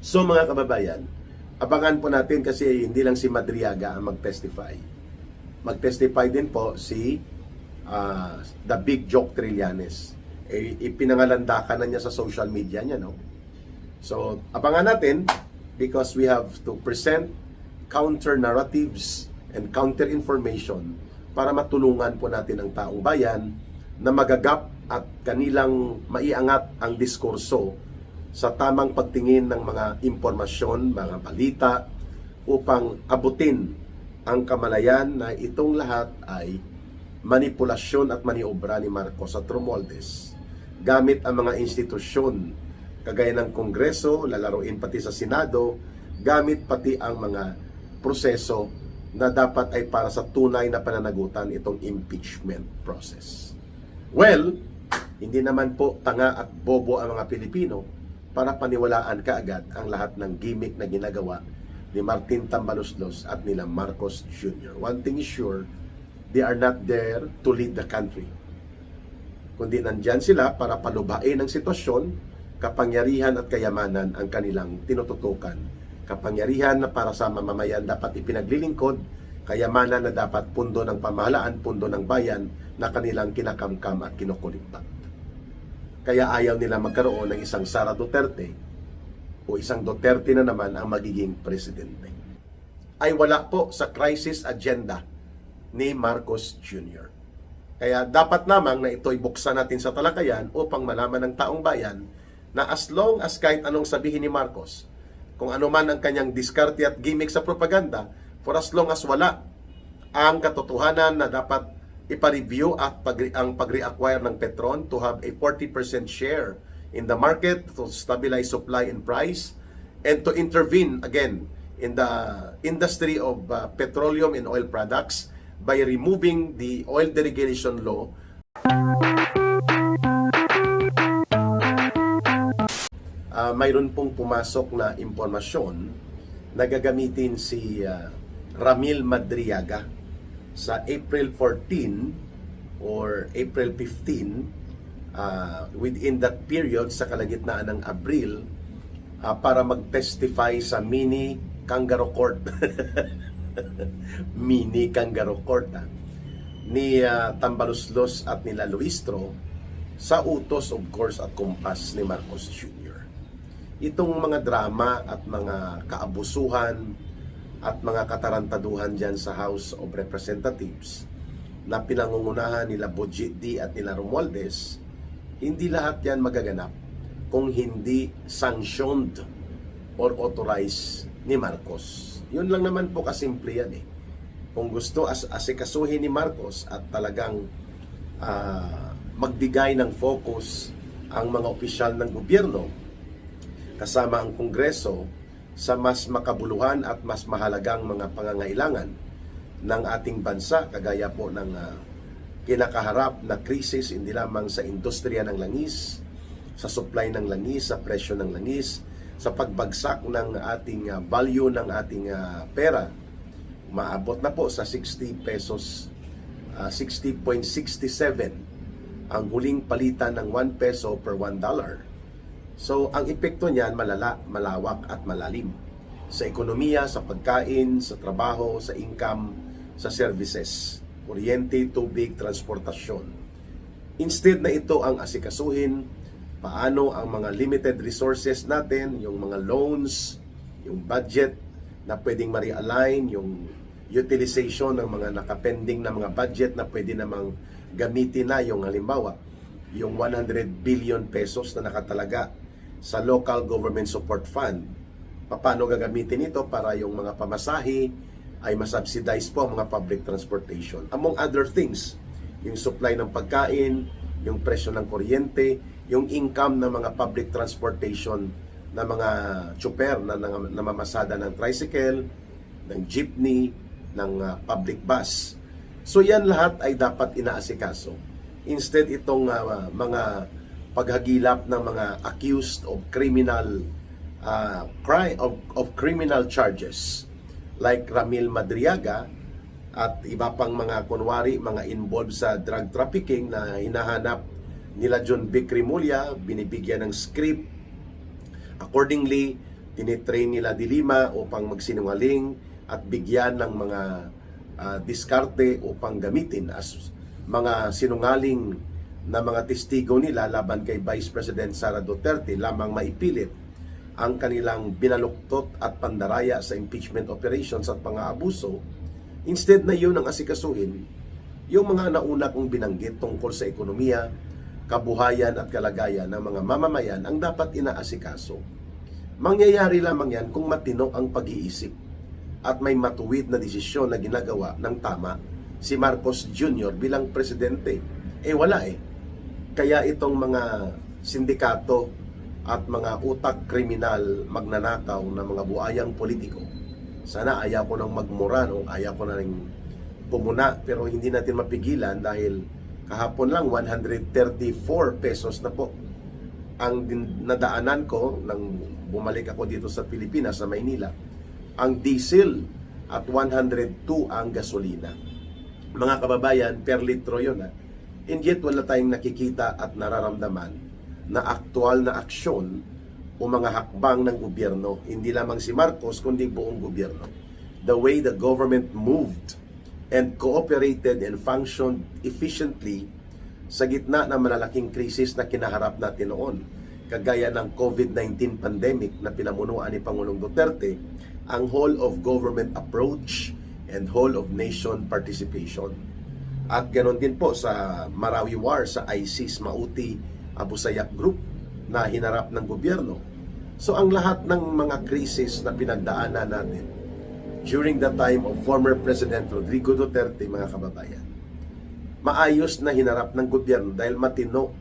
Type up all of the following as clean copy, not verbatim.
So mga kababayan, abangan po natin kasi hindi lang si Madriaga ang mag-testify. Mag-testify din po si The Big Joke Trillanes. Ipinangalandakan na niya sa social media niya, no? So, abangan natin because we have to present counter narratives and counter information para matulungan po natin ang taong bayan na magagap at kanilang maiangat ang diskurso sa tamang pagtingin ng mga impormasyon, mga balita upang abutin ang kamalayan na itong lahat ay manipulasyon at maniobra ni Marcos at Romualdez gamit ang mga institusyon kagaya ng Kongreso, lalaruin pati sa Senado, gamit pati ang mga proseso na dapat ay para sa tunay na pananagutan itong impeachment process. Well, hindi naman po tanga at bobo ang mga Pilipino para paniwalaan kaagad ang lahat ng gimmick na ginagawa ni Martin Tambaloslos at nila Marcos Jr. One thing is sure, they are not there to lead the country. Kundi nandyan sila para palubain ang sitwasyon, kapangyarihan at kayamanan ang kanilang tinututukan. Kapangyarihan na para sa mamamayan dapat ipinaglilingkod, kayamanan na dapat pundo ng pamahalaan, pundo ng bayan na kanilang kinakamkam at kinukulimbat. Kaya ayaw nila magkaroon ng isang Sara Duterte o isang Duterte na naman ang magiging presidente. Ay wala po sa crisis agenda ni Marcos Jr. Kaya dapat namang na ito'y buksan natin sa talakayan upang malaman ng taong bayan na as long as kahit anong sabihin ni Marcos, kung ano man ang kanyang diskarte at gimmick sa propaganda, for as long as wala ang katotohanan na dapat ipa-review at ang pag-reacquire ng Petron to have a 40% share in the market to stabilize supply and price and to intervene again in the industry of petroleum and oil products by removing the oil deregulation law. Mayroon pong pumasok na impormasyon na gagamitin si Ramil Madriaga sa April 14 or April 15 within that period sa kalagitnaan ng Abril para mag-testify sa mini kangaroo court mini kangaroo court ni Tambaloslos at nila Luistro sa utos of course at kumpas ni Marcos Jr. Itong mga drama at mga kaabusuhan at mga katarantaduhan dyan sa House of Representatives na pinangungunahan nila Budget D at nila Romualdez, hindi lahat yan magaganap kung hindi sanctioned or authorized ni Marcos. Yun lang naman po kasimple yan eh. Kung gusto asikasuhin ni Marcos at talagang magbigay ng focus ang mga opisyal ng gobyerno kasama ang Kongreso sa mas makabuluhan at mas mahalagang mga pangangailangan ng ating bansa, kagaya po ng kinakaharap na krisis hindi lamang sa industriya ng langis, sa supply ng langis, sa presyo ng langis, sa pagbagsak ng ating value ng ating pera. Maabot na po sa 60 pesos, 60.67 ang huling palitan ng 1 peso per $1. So, ang epekto niyan malala, malawak at malalim sa ekonomiya, sa pagkain, sa trabaho, sa income, sa services, kuryente, tubig, transportasyon. Instead na ito ang asikasuhin, paano ang mga limited resources natin, yung mga loans, yung budget na pwedeng ma-realign, yung utilization ng mga nakapending na mga budget na pwede namang gamitin na, yung halimbawa, yung 100 billion pesos na nakatalaga sa Local Government Support Fund. Paano gagamitin ito para yung mga pamasahe ay masubsidize po ang mga public transportation. Among other things, yung supply ng pagkain, yung presyo ng kuryente, yung income ng mga public transportation na mga tsuper na namamasada ng tricycle, ng jeepney, ng public bus. So yan lahat ay dapat inaasikaso. Instead itong mga paghagilap ng mga accused of criminal criminal charges like Ramil Madriaga at iba pang mga kunwari mga involved sa drug trafficking na hinahanap nila John Vic Rimulya, binibigyan ng script. Accordingly, Tinitrain nila Dilima upang magsinungaling at bigyan ng mga diskarte upang gamitin as mga sinungaling na mga testigo nila laban kay Vice President Sara Duterte lamang maipilit ang kanilang binaluktot at pandaraya sa impeachment operations at pang-aabuso. Instead na yun ang asikasuhin yung mga nauna kong binanggit tungkol sa ekonomiya, kabuhayan at kalagayan ng mga mamamayan ang dapat inaasikaso. Mangyayari lamang yan kung matino ang pag-iisip at may matuwid na desisyon na ginagawa ng tama si Marcos Jr. bilang presidente. Wala eh. Kaya itong mga sindikato at mga utak kriminal magnanakaw na mga buayang politiko, sana ayaw ko nang magmura, no? Ayaw ko na rin pumuna, pero hindi natin mapigilan dahil kahapon lang 134 pesos na po ang nadaanan ko nang bumalik ako dito sa Pilipinas, sa Maynila, ang diesel, at 102 ang gasolina. Mga kababayan, per litro yun ha. And yet wala tayong nakikita at nararamdaman na aktual na aksyon o mga hakbang ng gobyerno. Hindi lamang si Marcos, kundi buong gobyerno. The way the government moved and cooperated and functioned efficiently sa gitna ng malalaking krisis na kinaharap natin noon, kagaya ng COVID-19 pandemic na pinamunuan ni Pangulong Duterte, ang whole of government approach and whole of nation participation. At ganoon din po sa Marawi War, sa ISIS, Mauti, Abu Sayyaf Group na hinarap ng gobyerno. So ang lahat ng mga krisis na pinagdaanan natin during the time of former President Rodrigo Duterte, mga kababayan, maayos na hinarap ng gobyerno dahil matino,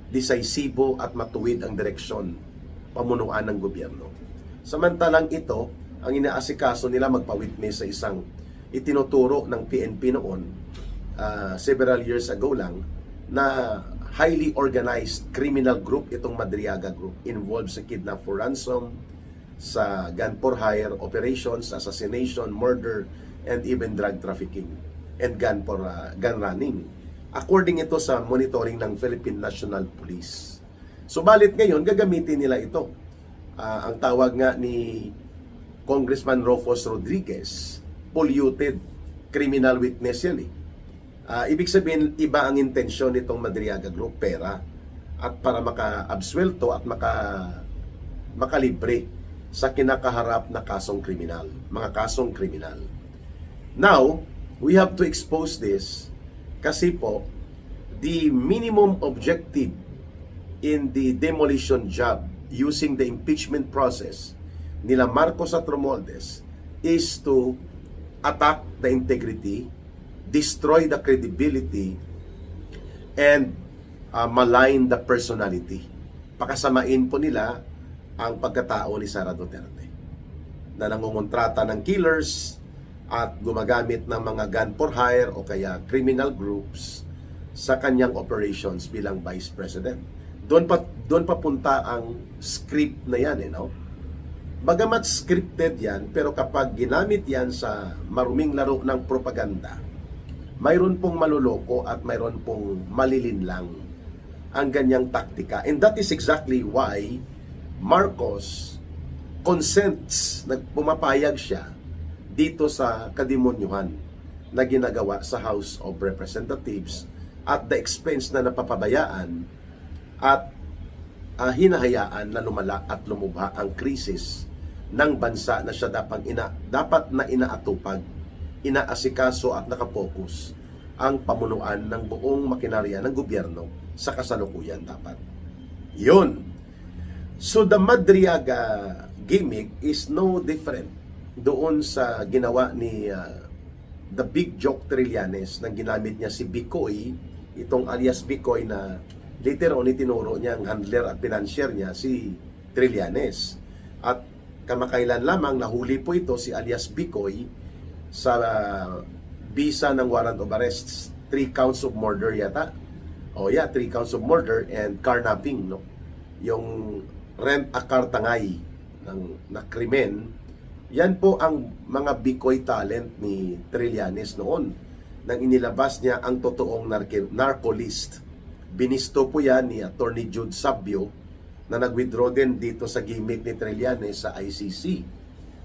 decisibo at matuwid ang direksyon pamunuan ng gobyerno. Samantalang ito, ang inaasikaso nila magpa-witness sa isang itinuturo ng PNP noon several years ago lang na highly organized criminal group, itong Madriaga Group, involved sa kidnap for ransom, sa gun for hire operations, assassination, murder, and even drug trafficking and gun running. According ito sa monitoring ng Philippine National Police. Subalit ngayon, gagamitin nila ito. Ang tawag nga ni Congressman Rufus Rodriguez, polluted criminal witness yan eh. Ibig sabihin, iba ang intensyon nitong Madriaga Group, pera, at para maka-absuelto at makalibre sa kinakaharap na kasong kriminal, mga kasong kriminal. Now, we have to expose this kasi po, the minimum objective in the demolition job using the impeachment process nila Marcos at Romualdez is to attack the integrity, destroy the credibility, and malign the personality. Pakasamain po nila ang pagkatao ni Sara Duterte na nangungontrata ng killers at gumagamit ng mga gun for hire o kaya criminal groups sa kanyang operations bilang Vice President. Doon papunta ang script na yan, no? Bagamat scripted yan, pero kapag ginamit yan sa maruming laro ng propaganda, mayroon pong maluloko at mayroon pong malilinlang ang ganyang taktika. And that is exactly why Marcos consents, nagpumapayag siya dito sa kademonyuhan na ginagawa sa House of Representatives at the expense na napapabayaan at hinahayaan na lumala at lumubha ang krisis ng bansa na siya dapat na inaatupag, inaasikaso at nakapokus ang pamunuan ng buong makinarya ng gobyerno sa kasalukuyan dapat. Yun. So the Madriaga gimmick is no different doon sa ginawa ni the Big Joke Trillanes nang ginamit niya si Bicoy, itong alias Bicoy na later on itinuro niya ang handler at financier niya si Trillanes. At kamakailan lamang nahuli po ito si alias Bicoy sa bisa ng warrant of arrests, 3 counts of murder yata. 3 counts of murder and carnapping, no? Yung rent a car tangay na krimen. Yan po ang mga Bicoy talent ni Trillanes noon nang inilabas niya ang totoong narco list. Binisto po yan ni Attorney Jude Sabio na nag-withdraw din dito sa gimmick ni Trillanes sa ICC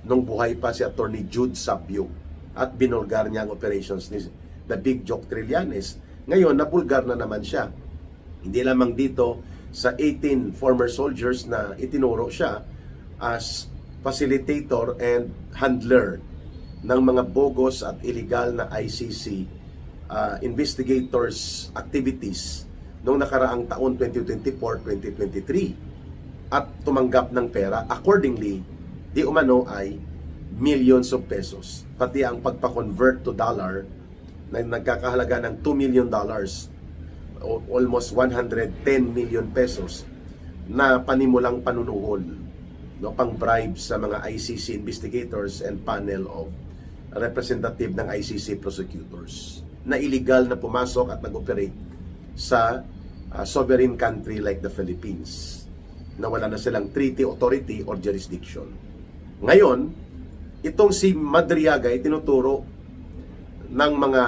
nung buhay pa si Attorney Jude Sabio at binulgar niya ang operations ni the Big Joke Trillanes. Ngayon, nabulgar na naman siya. Hindi lamang dito sa 18 former soldiers na itinuro siya as facilitator and handler ng mga bogus at illegal na ICC investigators activities noong nakaraang taon 2024-2023 at tumanggap ng pera. Accordingly, di umano ay millions of pesos. Pati ang pagpa-convert to dollar na nagkakahalaga ng $2 million, almost 110 million pesos na panimulang panunuhol, no, pang bribe sa mga ICC investigators and panel of representative ng ICC prosecutors na illegal na pumasok at nag-operate sa sovereign country like the Philippines na wala na silang treaty, authority, or jurisdiction. Ngayon, itong si Madriaga ay tinuturo ng mga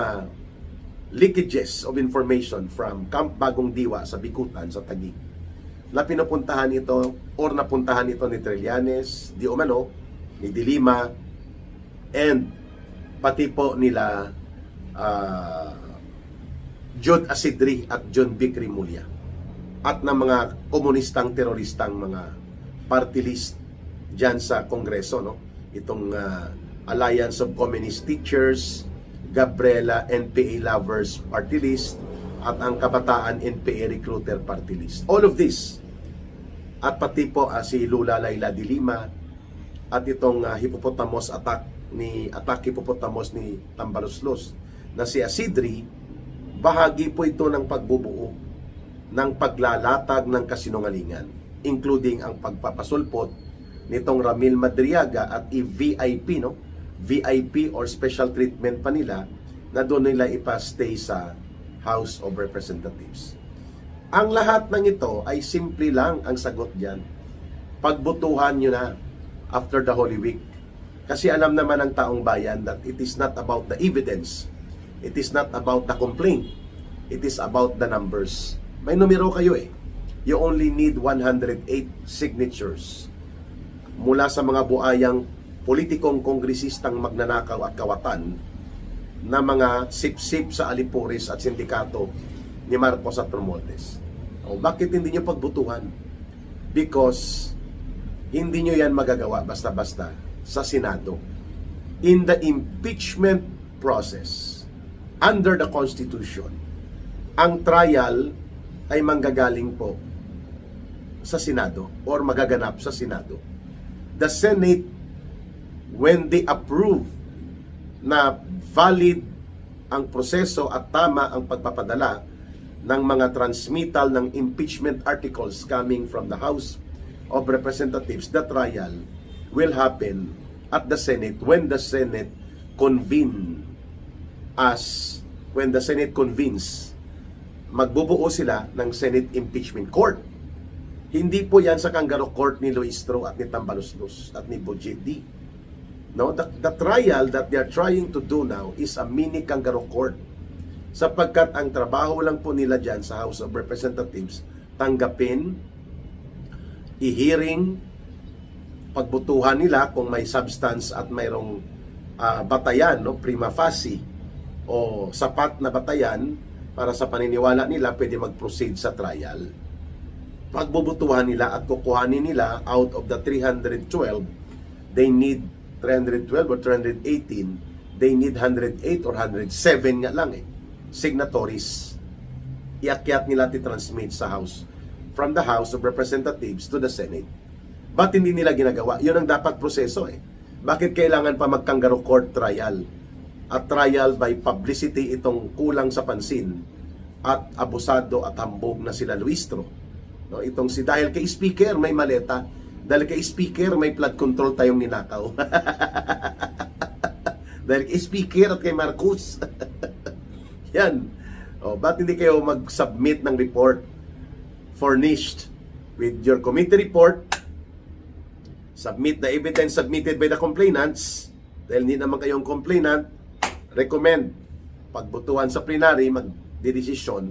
leakages of information from Camp Bagong Diwa sa Bikutan, sa Taguig, na pinupuntahan ito or napuntahan ito ni Trillanes, di umano, ni Dilima, and pati po nila Jude Asidri at John B. Cremulya at ng mga komunistang teroristang mga party list dyan sa Kongreso, no? Itong Alliance of Communist Teachers, Gabriela NPA Lovers Party List, at ang Kabataan NPA Recruiter Party List. All of this, at pati po si Lula Layla de Lima, at itong hippopotamus attack hippopotamus ni Tambaloslos na si Asidri, bahagi po ito ng pagbubuo ng paglalatag ng kasinungalingan, including ang pagpapasulpot nitong Ramil Madriaga at i-VIP, no? VIP or special treatment pa nila na doon nila ipastay sa House of Representatives. Ang lahat ng ito ay simple lang ang sagot diyan. Pagbutuhan nyo na after the Holy Week. Kasi alam naman ng taong bayan that it is not about the evidence. It is not about the complaint. It is about the numbers. May numero kayo eh. You only need 108 signatures mula sa mga buayang politikong kongresistang magnanakaw at kawatan na mga sip-sip sa Alipuris at sindikato ni Marcos at Romualdez. O bakit hindi nyo pagbutuhan? Because hindi nyo yan magagawa basta-basta sa Senado. In the impeachment process, under the Constitution, ang trial ay manggagaling po sa Senado or magaganap sa Senado. The Senate, when they approve na valid ang proseso at tama ang pagpapadala ng mga transmittal ng impeachment articles coming from the House of Representatives, the trial will happen at the Senate when the Senate convenes, magbubuo sila ng Senate Impeachment Court. Hindi po yan sa kangaroo court ni Luistro at ni Tambaloslos at ni Bojedi. No, the trial that they are trying to do now is a mini kangaroo court. Sapagkat ang trabaho lang po nila dyan sa House of Representatives, tanggapin, i-hearing, pagbutuhan nila kung may substance at mayroong batayan, no, prima facie, o sapat na batayan para sa paniniwala nila pwede mag-proceed sa trial. Pagbubutuhan nila at kukuhanin nila out of the 312, they need 312 or 318, they need 108 or 107 nga lang eh, signatories. Iakyat nila ti-transmit sa House, from the House of Representatives to the Senate. Ba't hindi nila ginagawa? Yun ang dapat proseso eh. Bakit kailangan pa magkangaroo court trial? At trial by publicity itong kulang sa pansin at abusado at hambog na sila Luistro. No, itong si dahil kay speaker may maleta, dahil kay speaker may flood control tayong ninakaw. Dahil kay speaker at kay Marcos. Yan. O, ba't hindi kayo mag-submit ng report furnished with your committee report? Submit the evidence submitted by the complainants. Dahil hindi naman kayong complainant, recommend pagbutuhan sa plenary, magdedesisyon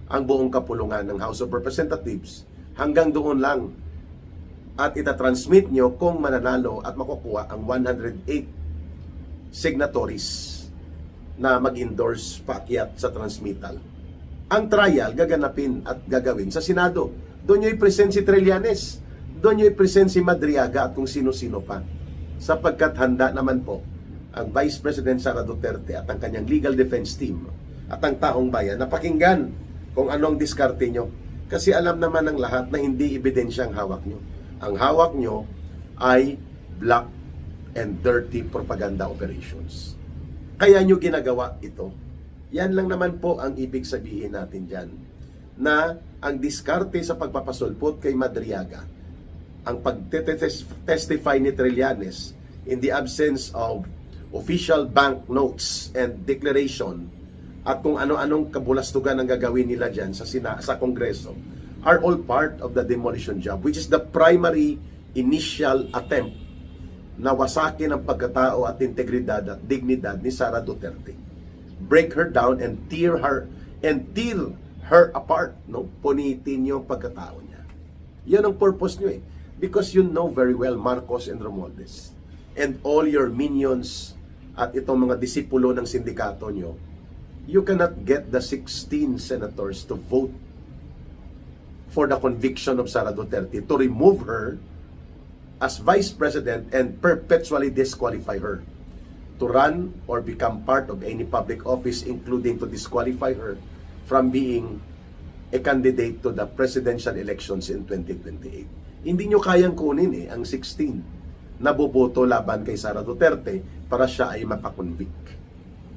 ang buong kapulungan ng House of Representatives. Hanggang doon lang. at itatransmit nyo kung mananalo at makukuha ang 108 signatories na mag-endorse paakyat sa transmittal. Ang trial gaganapin at gagawin sa Senado. Doon nyo i-present si Trillanes, doon nyo i-present si Madriaga at kung sino-sino pa. Sapagkat handa naman po ang Vice President Sara Duterte at ang kanyang legal defense team at ang taong bayan na pakinggan kung anong diskarte nyo. Kasi alam naman ng lahat na hindi ebidensya ang hawak nyo. Ang hawak nyo ay black and dirty propaganda operations. Kaya nyo ginagawa ito. Yan lang naman po ang ibig sabihin natin dyan. Na ang diskarte sa pagpapasulpot kay Madriaga, ang pag-testify ni Trillanes in the absence of official bank notes and declaration at kung ano-anong kabulastugan ang gagawin nila dyan sa Kongreso are all part of the demolition job, which is the primary initial attempt na wasakin ang pagkatao at integridad at dignidad ni Sara Duterte. Break her down and tear her apart, no? Punitin yung pagkatao niya. Yan ang purpose nyo eh. Because you know very well Marcos and Romualdez and all your minions at itong mga disipulo ng sindikato nyo, you cannot get the 16 senators to vote for the conviction of Sara Duterte to remove her as Vice President and perpetually disqualify her to run or become part of any public office, including to disqualify her from being a candidate to the presidential elections in 2028. Hindi nyo kayang kunin ang 16 na boboto laban kay Sara Duterte para siya ay mapakonvict.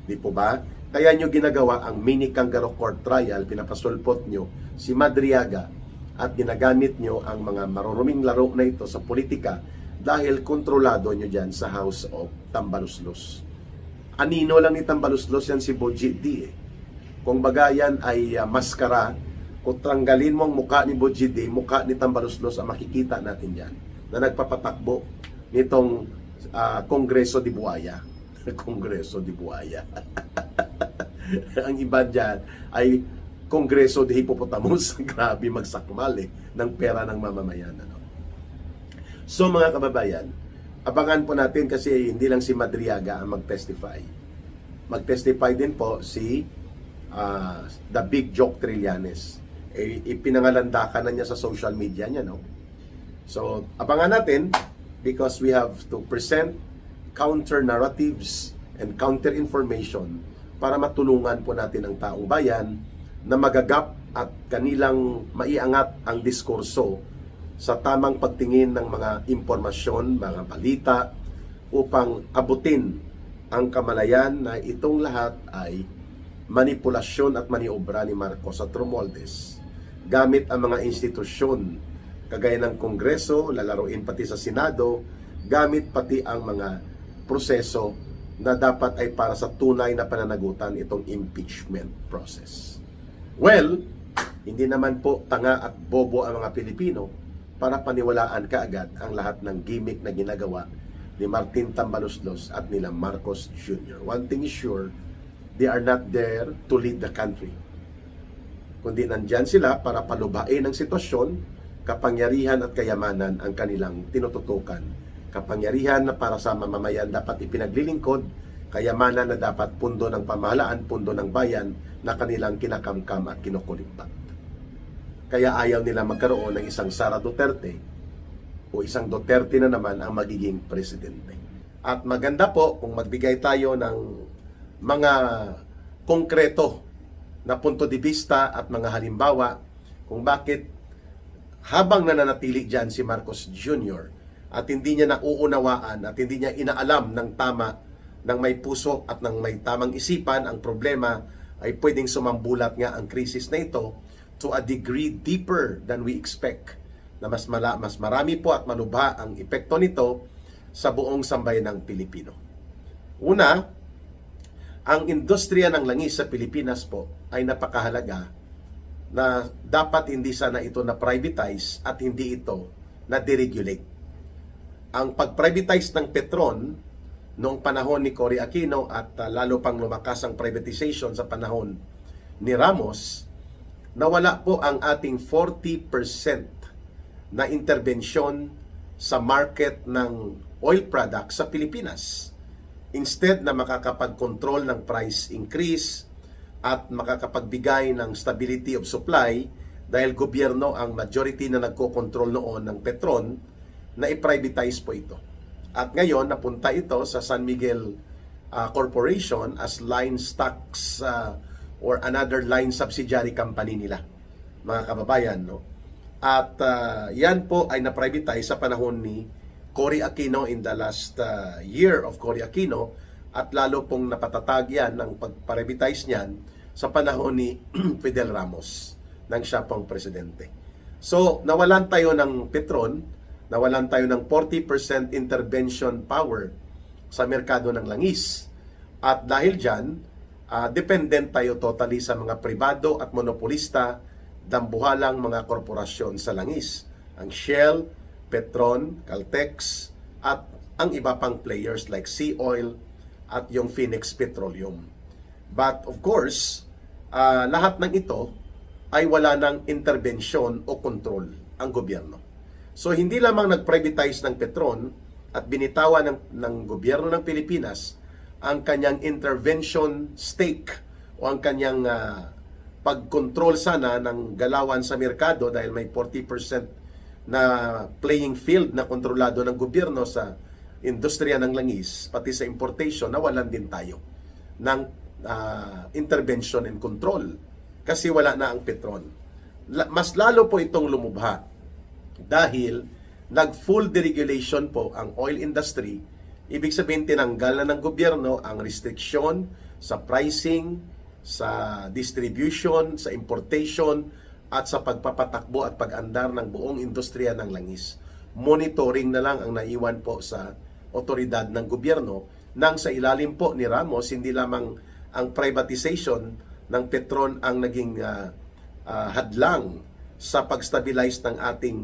Di po ba? Kaya nyo ginagawa ang mini kangaroo court trial, pinapasulpot nyo si Madriaga at ginagamit nyo ang mga maruruming laro na ito sa politika dahil kontrolado nyo dyan sa House of Tambaluslos. Anino lang ni Tambaluslos yan si Bojidi eh. Kung baga yan ay maskara, kung tanggalin mo ang muka ni Bojidi, muka ni Tambaluslos ang makikita natin yan na nagpapatakbo nitong Kongreso di Buaya. Kongreso di Buaya. Ang iba dyan ay Kongreso di Hippopotamus. Grabe magsakmal ng pera ng mamamayan. So mga kababayan, abangan po natin kasi hindi lang si Madriaga ang mag-testify. Mag-testify din po si the Big Joke Trillanes. Ipinangalandakan na niya sa social media niya, no? So abangan natin because we have to present counter narratives and counter information para matulungan po natin ang taong bayan na magagap at kanilang maiangat ang diskurso sa tamang pagtingin ng mga impormasyon, mga balita upang abutin ang kamalayan na itong lahat ay manipulasyon at maniobra ni Marcos at Romualdez gamit ang mga institusyon kagaya ng Kongreso, lalaruin pati sa Senado, gamit pati ang mga proseso na dapat ay para sa tunay na pananagutan itong impeachment process. Well, hindi naman po tanga at bobo ang mga Pilipino para paniwalaan kaagad ang lahat ng gimmick na ginagawa ni Martin Tambaluslos at nila Marcos Jr. One thing is sure, they are not there to lead the country. Kundi nandyan sila para palubain ang sitwasyon, kapangyarihan at kayamanan ang kanilang tinututukan. Kapangyarihan na para sa mamamayan dapat ipinaglilingkod, kayamanan na dapat pundo ng pamahalaan, pundo ng bayan na kanilang kinakamkam at kinukulimbat. Kaya ayaw nila magkaroon ng isang Sara Duterte o isang Duterte na naman ang magiging presidente. At maganda po kung magbigay tayo ng mga konkreto na punto de vista at mga halimbawa kung bakit habang nananatili dyan si Marcos Jr. at hindi niya nauunawaan at hindi niya inaalam ng tama, ng may puso at ng may tamang isipan, ang problema ay pwedeng sumambulat nga ang krisis na ito to a degree deeper than we expect, na mas marami po at malubha ang epekto nito sa buong sambayan ng Pilipino. Una, ang industriya ng langis sa Pilipinas po ay napakahalaga na dapat hindi sana ito na privatize at hindi ito na deregulate. Ang pag-privatize ng Petron noong panahon ni Cory Aquino at lalo pang lumakas ang privatization sa panahon ni Ramos, nawala po ang ating 40% na interbensyon sa market ng oil products sa Pilipinas. Instead na makakapag-control ng price increase at makakapagbigay ng stability of supply dahil gobyerno ang majority na nagko-control noon ng Petron, na i-privatize po ito. At ngayon, napunta ito sa San Miguel Corporation as line stocks or another line subsidiary company nila, mga kababayan, no? At yan po ay na-privatize sa panahon ni Cory Aquino in the last year of Cory Aquino, at lalo pong napatatag yan ng pag-privatize niyan sa panahon ni Fidel Ramos nang siya pong presidente. So, nawalan tayo ng Petron, nawalan tayo ng 40% intervention power sa merkado ng langis. At dahil dyan, dependent tayo totally sa mga pribado at monopolista, dambuhalang mga korporasyon sa langis. Ang Shell, Petron, Caltex, at ang iba pang players like Sea Oil at yung Phoenix Petroleum. But of course, lahat ng ito ay wala ng intervention o control ang gobyerno. So hindi lamang nag-privatize ng Petron at binitawan ng gobyerno ng Pilipinas ang kanyang intervention stake o ang kanyang pag-control sana ng galawan sa merkado dahil may 40% na playing field na kontrolado ng gobyerno sa industriya ng langis, pati sa importation, nawalan din tayo ng intervention and control kasi wala na ang Petron. Mas lalo po itong lumubha dahil nag-full deregulation po ang oil industry. Ibig sabihin, tinanggal na ng gobyerno ang restriction sa pricing, sa distribution, sa importation, at sa pagpapatakbo at pag-andar ng buong industriya ng langis. Monitoring na lang ang naiwan po sa otoridad ng gobyerno, nang sa ilalim po ni Ramos, hindi lamang ang privatization ng Petron ang naging hadlang sa pag-stabilize ng ating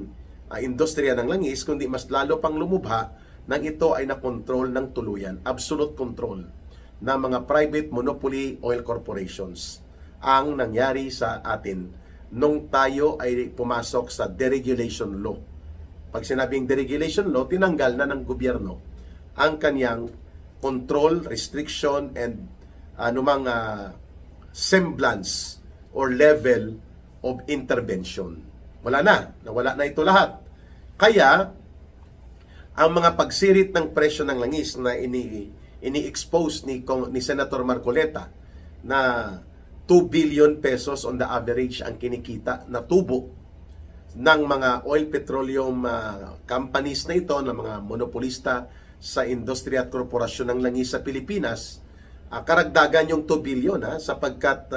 industriya ng langis, kundi mas lalo pang lumubha nang ito ay nakontrol ng tuluyan, absolute control ng mga private monopoly oil corporations ang nangyari sa atin nung tayo ay pumasok sa deregulation law. Pag sinabing deregulation law, tinanggal na ng gobyerno ang kanyang control, restriction, and anumang semblance or level of intervention. Wala na. Nawala na ito lahat. Kaya, ang mga pagsirit ng presyo ng langis na ini-expose ni Senator Marcoleta na 2 billion pesos on the average ang kinikita na tubo ng mga oil petroleum companies na ito, ng mga monopolista sa industriya at korporasyon ng langis sa Pilipinas, karagdagan yung 2 billion sapagkat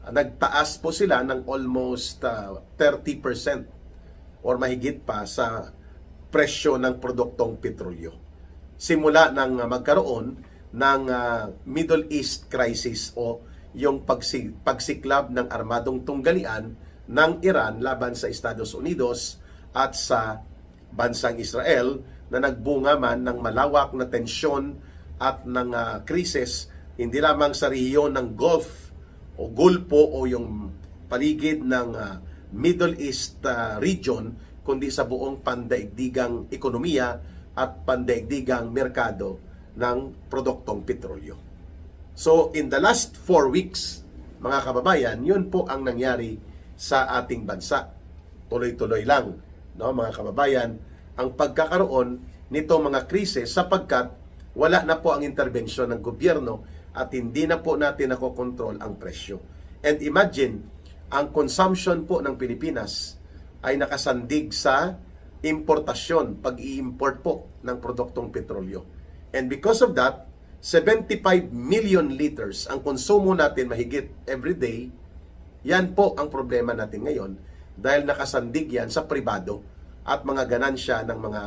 nagtaas po sila ng almost 30% or mahigit pa sa presyo ng produktong petrolyo. Simula nang magkaroon ng Middle East crisis o yung pagsiklab ng armadong tunggalian ng Iran laban sa Estados Unidos at sa bansang Israel, na nagbunga man ng malawak na tensyon at ng krisis hindi lamang sa rehiyon ng Gulf o Gulpo o yung paligid ng Middle East region, kundi sa buong pandaigdigang ekonomiya at pandaigdigang merkado ng produktong petrolyo. So, in the last 4 weeks, mga kababayan, yun po ang nangyari sa ating bansa. Tuloy-tuloy lang, no, mga kababayan, ang pagkakaroon nito mga krisis sapagkat wala na po ang intervensyon ng gobyerno at hindi na po natin nakokontrol ang presyo. And imagine, ang consumption po ng Pilipinas ay nakasandig sa importasyon, pag-i-import po ng produktong petrolyo. And because of that, 75 million liters ang konsumo natin mahigit every day. Yan po ang problema natin ngayon dahil nakasandig yan sa pribado at mga ganansya ng mga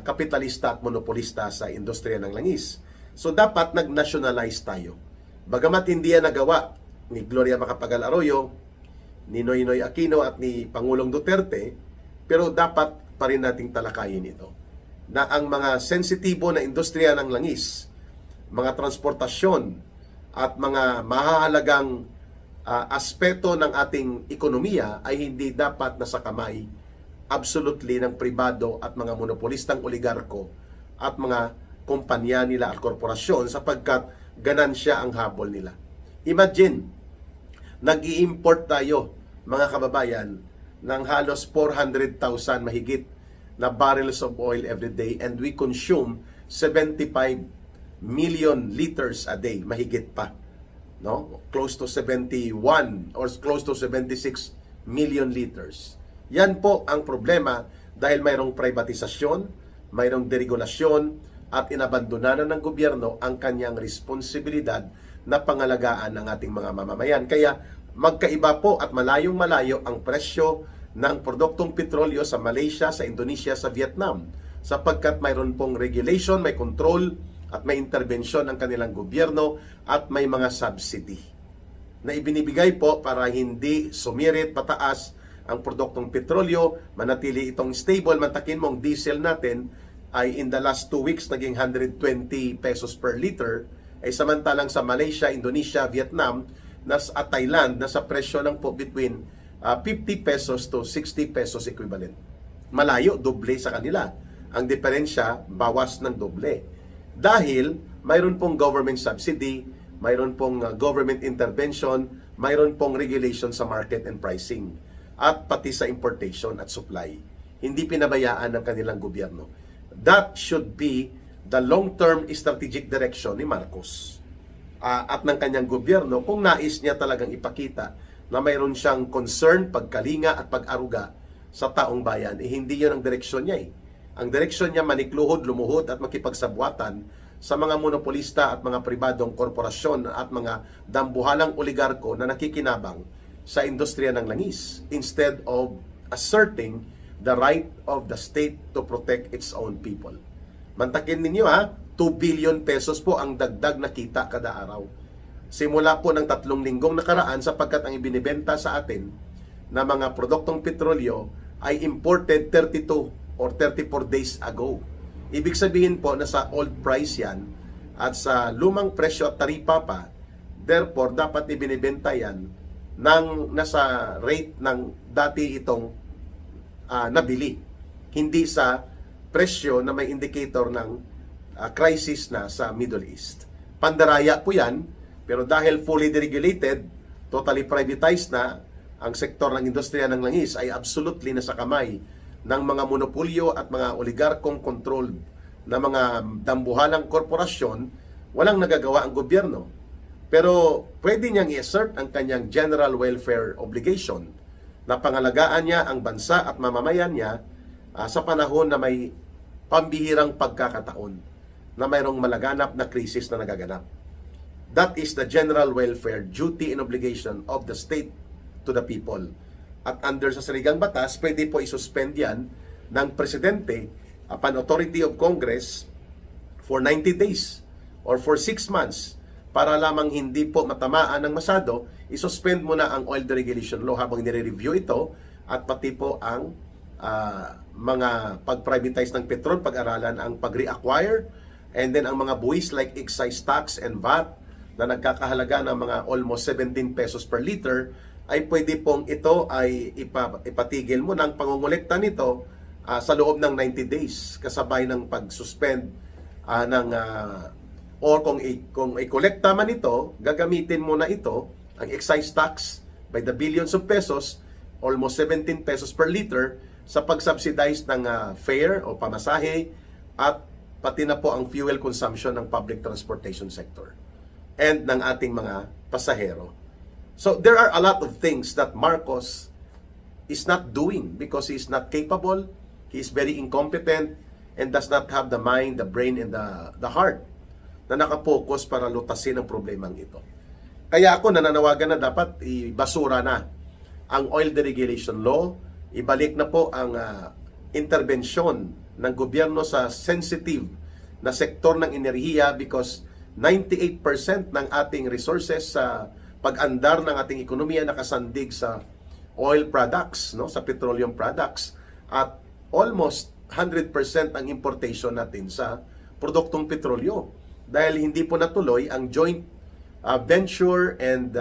kapitalista at monopolista sa industriya ng langis. So dapat nag-nationalize tayo. Bagamat hindi yan nagawa ni Gloria Macapagal Arroyo, ni Noynoy Aquino at ni Pangulong Duterte, pero dapat pa rin nating talakayin ito, na ang mga sensitibo na industriya ng langis, mga transportasyon at mga mahahalagang aspeto ng ating ekonomiya ay hindi dapat nasa kamay absolutely ng pribado at mga monopolistang oligarko at mga kumpanya nila at korporasyon sapagkat ganansya ang habol nila. Imagine, nag-i-import tayo, mga kababayan, ng halos 400,000 mahigit na barrels of oil every day and we consume 75 million liters a day, mahigit pa. No? Close to 71 or close to 76 million liters. Yan po ang problema dahil mayroong privatisasyon, mayroong deregulasyon at inabandonanan ng gobyerno ang kanyang responsibilidad na pangalagaan ng ating mga mamamayan. Kaya magkaiba po at malayong-malayo ang presyo ng produktong petrolyo sa Malaysia, sa Indonesia, sa Vietnam sapagkat mayroon pong regulation, may control at may intervensyon ng kanilang gobyerno at may mga subsidy na ibinibigay po para hindi sumirit pataas ang produktong petrolyo, manatili itong stable. Mantakin mo ang diesel natin ay in the last 2 weeks naging 120 pesos per liter, ay samantalang sa Malaysia, Indonesia, Vietnam, at Thailand, nasa presyo lang po between 50 pesos to 60 pesos equivalent. Malayo, doble sa kanila. Ang diferensya, bawas ng doble. Dahil mayroon pong government subsidy, mayroon pong government intervention, mayroon pong regulation sa market and pricing, at pati sa importation at supply. Hindi pinabayaan ng kanilang gobyerno. That should be the long-term strategic direction ni Marcos at ng kanyang gobyerno kung nais niya talagang ipakita na mayroon siyang concern, pagkalinga at pag-aruga sa taong bayan. Hindi yun ang direksyon niya. Ang direksyon niya manikluhod, lumuhod at makipagsabuatan sa mga monopolista at mga pribadong korporasyon at mga dambuhalang oligarko na nakikinabang sa industriya ng langis instead of asserting the right of the state to protect its own people. Mantakin ninyo 2 billion pesos po ang dagdag na kita kada araw. Simula po ng 3 linggong nakaraan sapagkat ang ibinibenta sa atin na mga produktong petrolyo ay imported 32 or 34 days ago. Ibig sabihin po na sa old price yan at sa lumang presyo at taripa pa, therefore dapat ibinibenta yan ng nasa rate ng dati itong nabili. Hindi sa presyo na may indicator ng crisis na sa Middle East. Pandaraya po yan, pero dahil fully deregulated, totally privatized na, ang sektor ng industriya ng langis ay absolutely nasa kamay ng mga monopolyo at mga oligarkong controlled na mga dambuhalang korporasyon, walang nagagawa ang gobyerno. Pero pwede niyang i-assert ang kanyang general welfare obligation na pangalagaan niya ang bansa at mamamayan niya sa panahon na may pambihirang pagkakataon na mayroong malaganap na krisis na nagaganap. That is the general welfare duty and obligation of the state to the people. At under sa saligang batas, pwede po isuspend yan ng presidente upon authority of Congress for 90 days or for 6 months para lamang hindi po matamaan ng masado, isuspend mo na ang oil deregulation law habang nire-review ito at pati po ang mga pag-privatize ng petrol, pag-aralan ang pag-reacquire, and then ang mga buwis like excise tax and VAT na nagkakahalaga ng mga almost 17 pesos per liter, ay pwede pong ito ay ipatigil mo ng pangungulekta nito sa loob ng 90 days kasabay ng pag-suspend or kung i-kolekta man ito, gagamitin mo na ito, ang excise tax by the billions of pesos, almost 17 pesos per liter, sa pag-subsidize ng fare o pamasahe at pati na po ang fuel consumption ng public transportation sector and ng ating mga pasahero. So there are a lot of things that Marcos is not doing because he is not capable, he is very incompetent, and does not have the mind, the brain, and the heart na nakapokus para lutasin ang problemang ito. Kaya ako nananawagan na dapat ibasura na ang oil deregulation law, ibalik na po ang intervensyon ng gobyerno sa sensitive na sektor ng enerhiya because 98% ng ating resources sa pag-andar ng ating ekonomiya nakasandig sa oil products, no, sa petroleum products, at almost 100% ang importation natin sa produktong petrolyo. Dahil hindi po natuloy ang joint venture and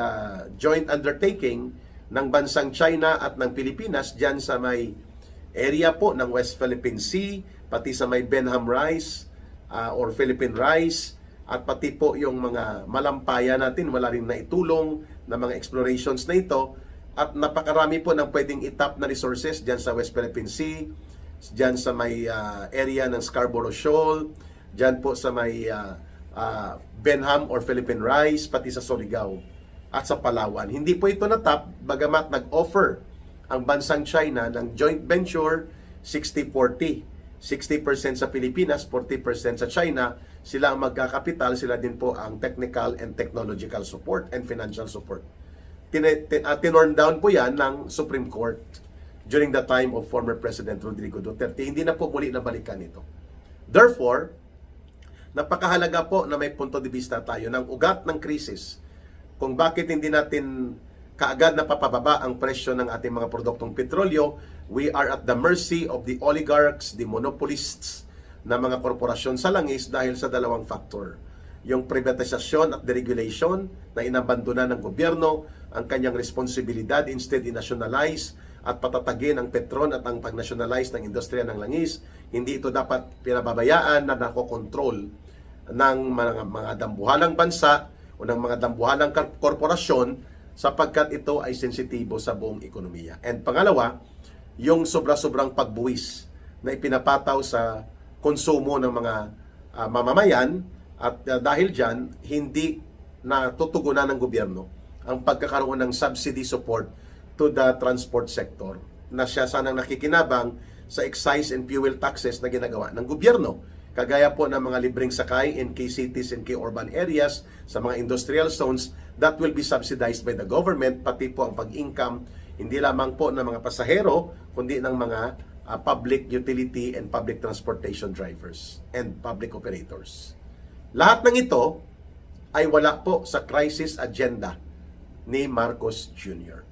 joint undertaking ng bansang China at ng Pilipinas dyan sa may area po ng West Philippine Sea, pati sa may Benham Rice or Philippine Rice, at pati po yung mga malampaya natin, wala rin na itulong na mga explorations na ito. At napakarami po ng pwedeng itap na resources dyan sa West Philippine Sea, dyan sa may area ng Scarborough Shoal, dyan po sa may Benham or Philippine Rice, pati sa Surigao at sa Palawan. Hindi po ito natap, bagamat nag-offer ang bansang China ng joint venture 60-40. 60% sa Pilipinas, 40% sa China. Sila ang magkakapital, sila din po ang technical and technological support and financial support. Tinorn down po yan ng Supreme Court during the time of former President Rodrigo Duterte. Hindi na po muli nabalikan ito. Therefore, napakahalaga po na may punto de vista tayo ng ugat ng krisis kung bakit hindi natin kaagad napapababa ang presyo ng ating mga produktong petrolyo. We are at the mercy of the oligarchs, the monopolists na mga korporasyon sa langis dahil sa dalawang factor. Yung privatisasyon at deregulation na inabandona ng gobyerno ang kanyang responsibilidad, instead i-nationalize at patatagin ang Petron at ang pag-nationalize ng industriya ng langis. Hindi ito dapat pinababayaan na nakokontrol ng mga dambuhalang bansa o ng mga dambuhalang korporasyon sapagkat ito ay sensitibo sa buong ekonomiya. And pangalawa, yung sobra-sobrang pagbuwis na ipinapataw sa konsumo ng mga mamamayan at dahil dyan, hindi natutugunan ng gobyerno ang pagkakaroon ng subsidy support to the transport sector na siya sanang nakikinabang sa excise and fuel taxes na ginagawa ng gobyerno. Kagaya po ng mga libreng sakay in key cities and key urban areas, sa mga industrial zones, that will be subsidized by the government, pati po ang pag-income, hindi lamang po ng mga pasahero, kundi ng mga public utility and public transportation drivers and public operators. Lahat ng ito ay wala po sa crisis agenda ni Marcos Jr.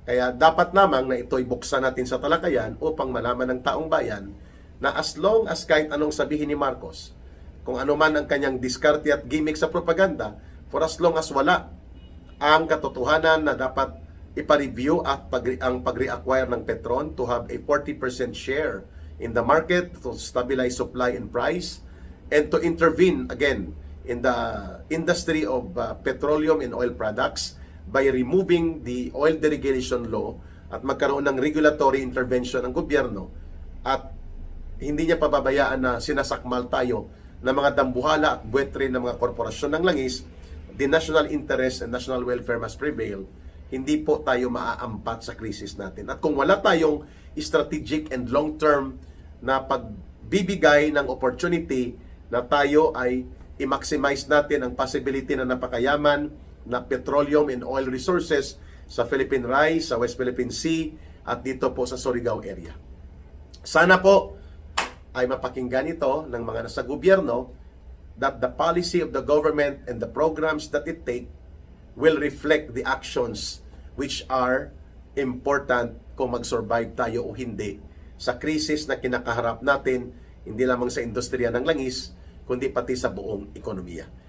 Kaya dapat namang na ito'y buksan natin sa talakayan upang malaman ng taong bayan na as long as kahit anong sabihin ni Marcos, kung ano man ang kanyang diskarte at gimmick sa propaganda, for as long as wala ang katotohanan na dapat ipa-review at ang pag-reacquire ng Petron to have a 40% share in the market to stabilize supply and price and to intervene again in the industry of petroleum and oil products by removing the oil deregulation law at magkaroon ng regulatory intervention ng gobyerno at hindi niya pababayaan na sinasakmal tayo ng mga dambuhala at buwetrin ng mga korporasyon ng langis. The national interest and national welfare must prevail. Hindi po tayo maaampat sa krisis natin. At kung wala tayong strategic and long-term na pagbibigay ng opportunity na tayo ay i-maximize natin ang possibility na napakayaman na petroleum and oil resources sa Philippine Rice, sa West Philippine Sea, at dito po sa Surigao area. Sana po ay mapakinggan ito ng mga nasa gobyerno that the policy of the government and the programs that it take will reflect the actions which are important kung mag-survive tayo o hindi sa krisis na kinakaharap natin, hindi lamang sa industriya ng langis, kundi pati sa buong ekonomiya.